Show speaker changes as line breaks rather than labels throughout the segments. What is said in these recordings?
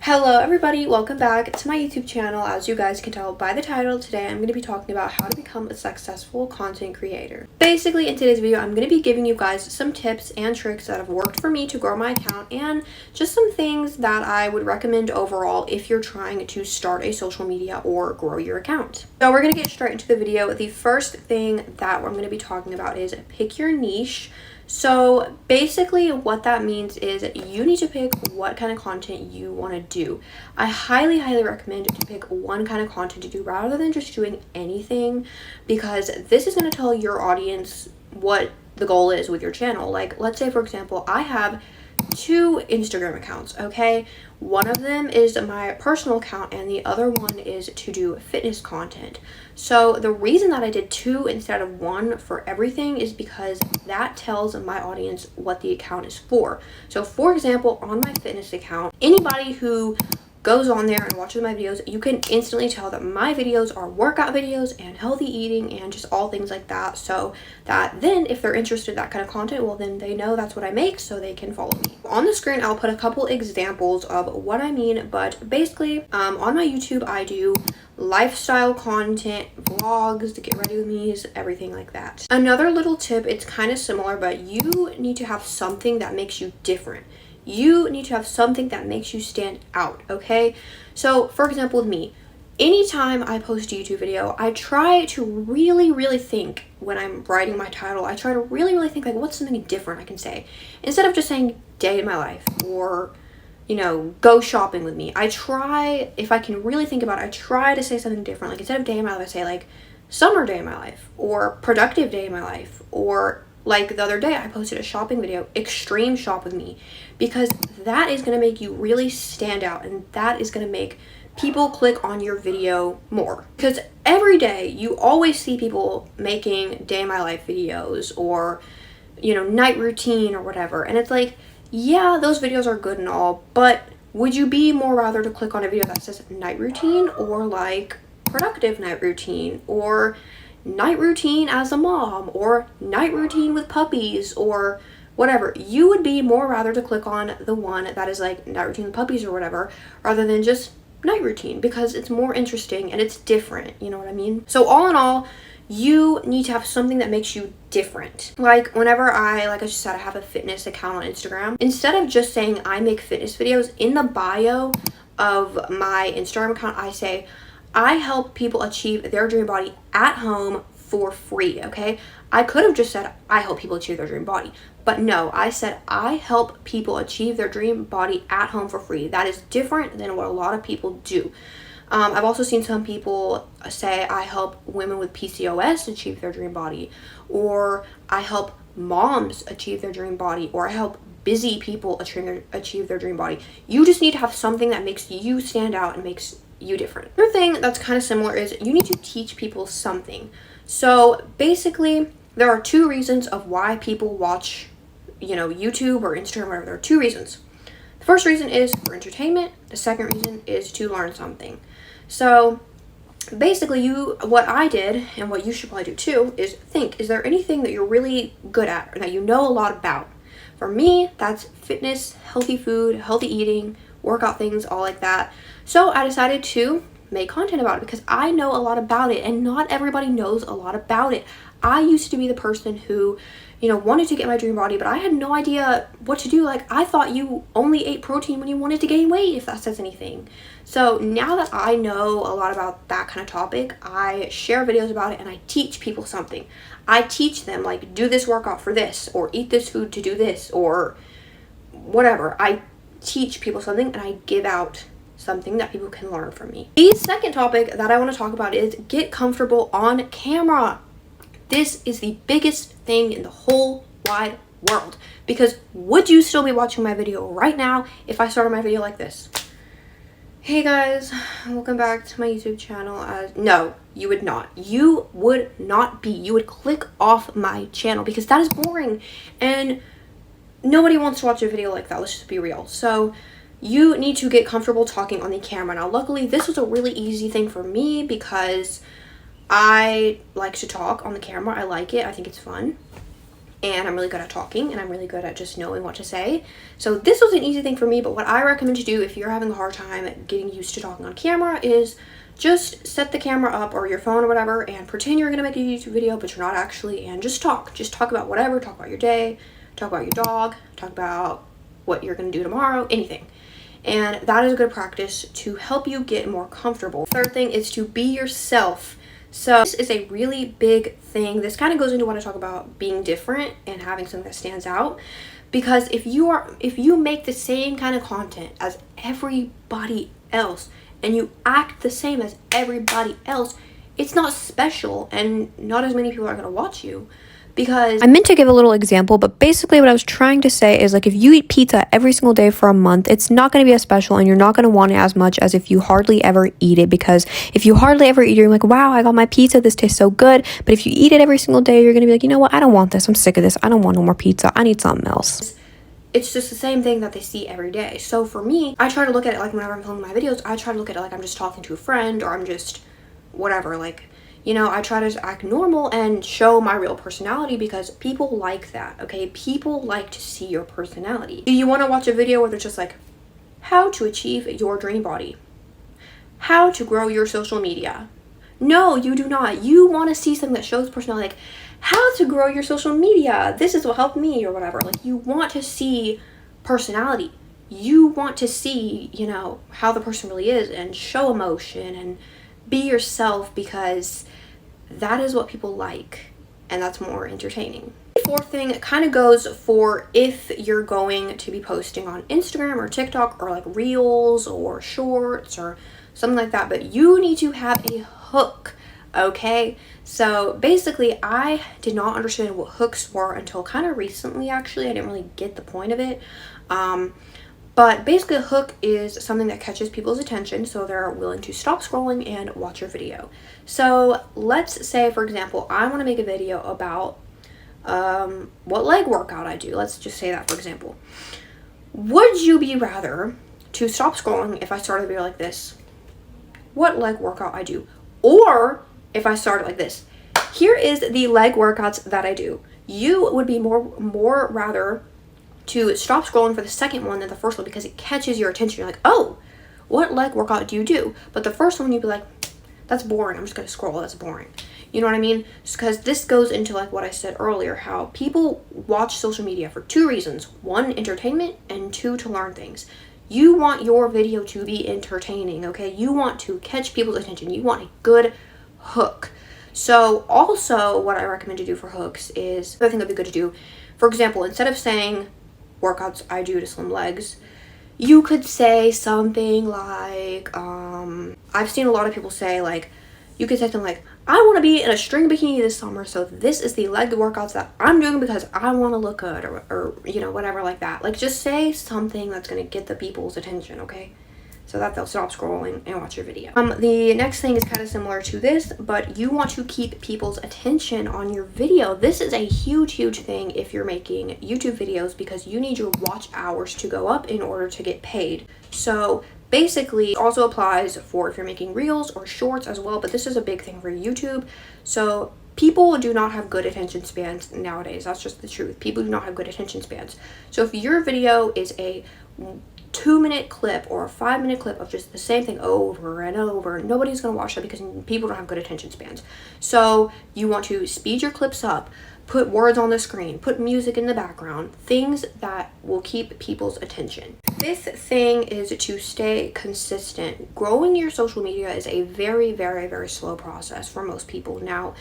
Hello everybody, welcome back to my YouTube channel. As you guys can tell by the title, today I'm going to be talking about how to become a successful content creator. Basically, in today's video, I'm going to be giving you guys some tips and tricks that have worked for me to grow my account and just some things that I would recommend overall if you're trying to start a social media or grow your account. So we're going to get straight into the video. The first thing that I'm going to be talking about is pick your niche. So basically what that means is you need to pick what kind of content you want to do. I highly recommend to pick one kind of content to do rather than just doing anything, because this is going to tell your audience what the goal is with your channel. Like, let's say for example, I have two Instagram accounts, okay? One of them is my personal account and the other one is to do fitness content. So the reason that I did two instead of one for everything is because that tells my audience what the account is for. So for example, on my fitness account, anybody who goes on there and watches my videos, you can instantly tell that my videos are workout videos and healthy eating and just all things like that, so that then if they're interested in that kind of content, well then they know that's what I make, so they can follow me. On the screen I'll put a couple examples of what I mean, but basically on my YouTube I do lifestyle content, vlogs, to get ready with me, everything like that. Another little tip, it's kind of similar, but you need to have something that makes you different. You need to have something that makes you stand out, okay? So for example with me, anytime I post a YouTube video, I try to really think when I'm writing my title, I try to really think like what's something different I can say. Instead of just saying day in my life or, you know, go shopping with me. I try, if I can really think about it, I try to say something different. Like instead of day in my life, I say like summer day in my life or productive day in my life, or like the other day I posted a shopping video, extreme shop with me, because that is going to make you really stand out and that is going to make people click on your video more. Because every day you always see people making day in my life videos or, you know, night routine or whatever, and it's like, yeah, those videos are good and all, but would you be more rather to click on a video that says night routine or like productive night routine or night routine as a mom or night routine with puppies or whatever? You would be more rather to click on the one that is like night routine with puppies or whatever, rather than just night routine, because it's more interesting and it's different, you know what I mean? So all in all, you need to have something that makes you different. Like whenever like I just said, I have a fitness account on Instagram, instead of just saying I make fitness videos, in the bio of my Instagram account I say I help people achieve their dream body at home for free, okay? I could have just said I help people achieve their dream body, but no, I said I help people achieve their dream body at home for free. That is different than what a lot of people do. I've also seen some people say I help women with PCOS achieve their dream body, or I help moms achieve their dream body, or I help busy people achieve their dream body. You just need to have something that makes you stand out and makes you different. Another thing that's kind of similar is you need to teach people something. So basically there are two reasons of why people watch, you know, YouTube or Instagram, whatever. There are two reasons. The first reason is for entertainment. The second reason is to learn something. So basically what I did and what you should probably do too is think, is there anything that you're really good at or that you know a lot about? For me, that's fitness, healthy food, healthy eating, workout things, all like that. So I decided to make content about it because I know a lot about it and not everybody knows a lot about it. I used to be the person who, you know, wanted to get my dream body, but I had no idea what to do. Like, I thought you only ate protein when you wanted to gain weight, if that says anything. So now that I know a lot about that kind of topic, I share videos about it and I teach people something. I teach them, like, do this workout for this, or eat this food to do this, or whatever. I teach people something and I give out something that people can learn from me. The second topic that I want to talk about is get comfortable on camera. This is the biggest thing in the whole wide world, because would you still be watching my video right now if I started my video like this? Hey guys, welcome back to my YouTube channel. No, you would not. You would not be. You would click off my channel because that is boring and nobody wants to watch a video like that. Let's just be real. So you need to get comfortable talking on the camera. Now luckily this was a really easy thing for me because I like to talk on the camera. I like it. I think it's fun. and I'm really good at talking, and I'm really good at just knowing what to say. So this was an easy thing for me, but what I recommend to do if you're having a hard time getting used to talking on camera is just set the camera up or your phone or whatever and pretend you're gonna make a YouTube video, but you're not actually, and just talk. Just talk about whatever, talk about your day, talk about your dog, talk about what you're gonna do tomorrow, anything. And that is a good practice to help you get more comfortable. Third thing is to be yourself. So this is a really big thing. This kind of goes into what I talk about being different and having something that stands out. Because if you make the same kind of content as everybody else and you act the same as everybody else, it's not special and not as many people are going to watch you. Because I meant to give a little example, but basically what I was trying to say is, like, if you eat pizza every single day for a month, it's not going to be as special and you're not going to want it as much as if you hardly ever eat it. Because if you hardly ever eat it, you're like, wow, I got my pizza, this tastes so good. But if you eat it every single day, you're going to be like, you know what, I don't want this, I'm sick of this, I don't want no more pizza, I need something else. It's just the same thing that they see every day. So for me, I try to look at it like whenever I'm filming my videos, I try to look at it like I'm just talking to a friend, or I'm just whatever, like, you know, I try to act normal and show my real personality because people like that, okay? People like to see your personality. Do you want to watch a video where they're just like, how to achieve your dream body? How to grow your social media? No, you do not. You want to see something that shows personality, like how to grow your social media. This is what helped me or whatever. Like, you want to see personality. You want to see, you know, how the person really is and show emotion and be yourself, because that is what people like and that's more entertaining. The fourth thing kind of goes for if you're going to be posting on Instagram or TikTok or like reels or shorts or something like that, but you need to have a hook, okay? So basically, I did not understand what hooks were until kind of recently. Actually, I didn't really get the point of it. But basically, a hook is something that catches people's attention so they're willing to stop scrolling and watch your video. So let's say, for example, I want to make a video about what leg workout I do. Let's just say that, for example. Would you be rather to stop scrolling if I started a video like this? What leg workout I do? Or if I started like this, here is the leg workouts that I do. You would be more rather to stop scrolling for the second one than the first one, because it catches your attention. You're like, oh, what leg workout do you do? But the first one, you'd be like, that's boring, I'm just gonna scroll, that's boring. You know what I mean? Just because this goes into like what I said earlier, how people watch social media for two reasons. One, entertainment, and two, to learn things. You want your video to be entertaining, okay? You want to catch people's attention. You want a good hook. So also what I recommend to do for hooks is, I think it'd be good to do, for example, instead of saying workouts I do to slim legs, you could say something like, I've seen a lot of people say, like, you could say something like, I want to be in a string bikini this summer, so this is the leg workouts that I'm doing because I want to look good, or you know, whatever like that. Like, just say something that's going to get the people's attention, okay? So that they'll stop scrolling and watch your video. The next thing is kind of similar to this, but you want to keep people's attention on your video. This is a huge thing if you're making YouTube videos, because you need your watch hours to go up in order to get paid. So basically, it also applies for if you're making reels or shorts as well, but this is a big thing for YouTube. So people do not have good attention spans nowadays. That's just the truth. People do not have good attention spans. So if your video is a 2-minute clip or a 5-minute clip of just the same thing over and over, nobody's going to watch that because people don't have good attention spans. So you want to speed your clips up, put words on the screen, put music in the background, things that will keep people's attention. Fifth thing is to stay consistent. Growing your social media is a very slow process for most people. Now,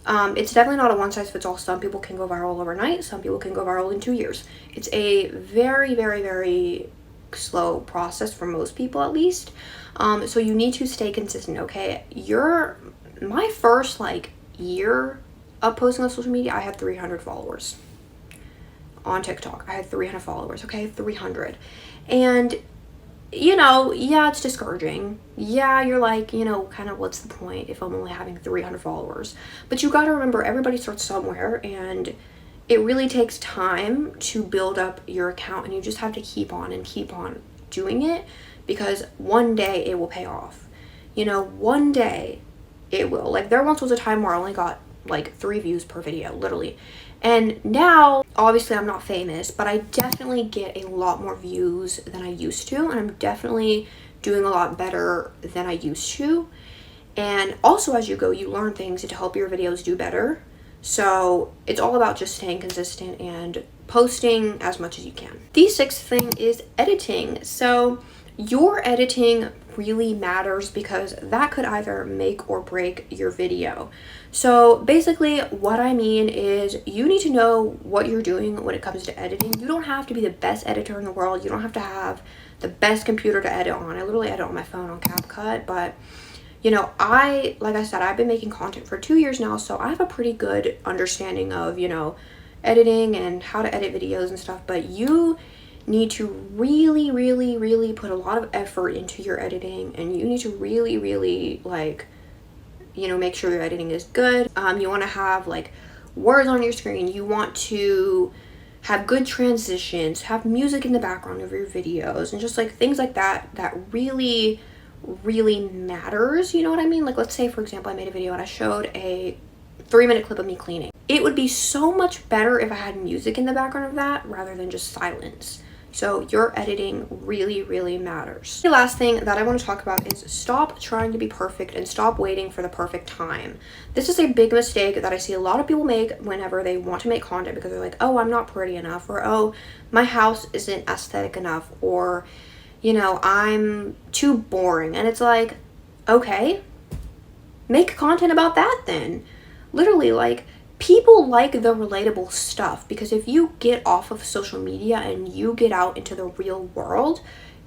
it's definitely not a one-size-fits-all. Some people can go viral overnight. Some people can go viral in 2 years. It's a very slow process for most people, at least. So you need to stay consistent, okay? My first like year of posting on social media, I had 300 followers. On TikTok, I had 300 followers, okay? 300. And you know, yeah, it's discouraging. Yeah, you're like, you know, kind of what's the point if I'm only having 300 followers? But you got to remember, everybody starts somewhere, and it really takes time to build up your account, and you just have to keep on doing it, because one day it will pay off. You know, one day it will. Like, there once was a time where I only got like 3 views per video, literally. And now, obviously I'm not famous, but I definitely get a lot more views than I used to, and I'm definitely doing a lot better than I used to. And also, as you go, you learn things to help your videos do better. So it's all about just staying consistent and posting as much as you can. The sixth thing is editing. So your editing really matters because that could either make or break your video. So basically what I mean is you need to know what you're doing when it comes to editing. You don't have to be the best editor in the world. You don't have to have the best computer to edit on. I literally edit on my phone on CapCut, but you know, like I said, I've been making content for 2 years now, so I have a pretty good understanding of, you know, editing and how to edit videos and stuff, but you need to really, really, really put a lot of effort into your editing, and you need to really, really, like, you know, make sure your editing is good. You want to have, like, words on your screen. You want to have good transitions, have music in the background of your videos, and just, like, things like that really matters, you know what I mean? Like, let's say for example I made a video and I showed a 3-minute clip of me cleaning. It would be so much better if I had music in the background of that rather than just silence. So your editing really matters. The last thing that I want to talk about is stop trying to be perfect and stop waiting for the perfect time. This is a big mistake that I see a lot of people make whenever they want to make content, because they're like, oh, I'm not pretty enough, or oh, my house isn't aesthetic enough, or you know, I'm too boring. And it's like, okay, make content about that then. Literally, like, people like the relatable stuff, because if you get off of social media and you get out into the real world,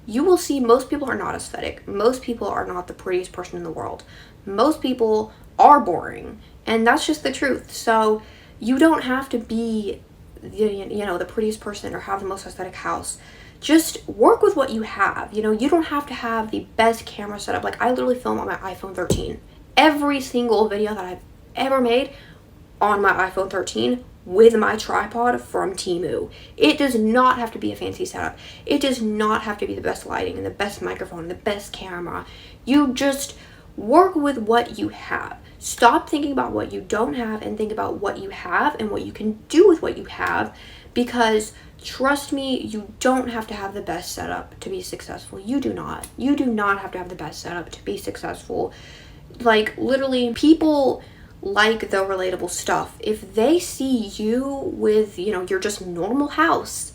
you will see most people are not aesthetic. Most people are not the prettiest person in the world. Most people are boring, and that's just the truth. So you don't have to be, you know, the prettiest person or have the most aesthetic house. Just work with what you have. You know, you don't have to have the best camera setup. Like, I literally film on my iPhone 13. Every single video that I've ever made on my iPhone 13 with my tripod from Temu. It does not have to be a fancy setup. It does not have to be the best lighting and the best microphone and the best camera. You just work with what you have. Stop thinking about what you don't have and think about what you have and what you can do with what you have, because trust me, you don't have to have the best setup to be successful. You do not. You do not have to have the best setup to be successful. Like, literally, people like the relatable stuff. If they see you with, you know, your just normal house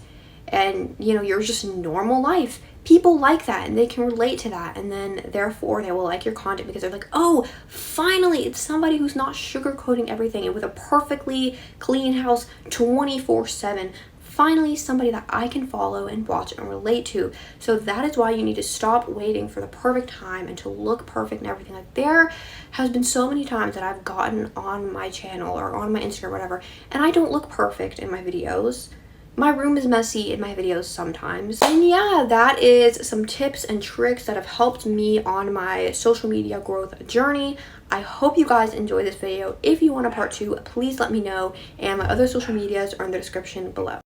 and, you know, your just normal life, people like that and they can relate to that, and then therefore they will like your content because they're like, oh, finally it's somebody who's not sugarcoating everything and with a perfectly clean house 24/7. Finally somebody that I can follow and watch and relate to. So that is why you need to stop waiting for the perfect time and to look perfect and everything. Like, there has been so many times that I've gotten on my channel or on my Instagram or whatever, and I don't look perfect in my videos. My room is messy in my videos sometimes. And yeah, that is some tips and tricks that have helped me on my social media growth journey. I hope you guys enjoyed this video. If you want a part 2, please let me know, and my other social medias are in the description below.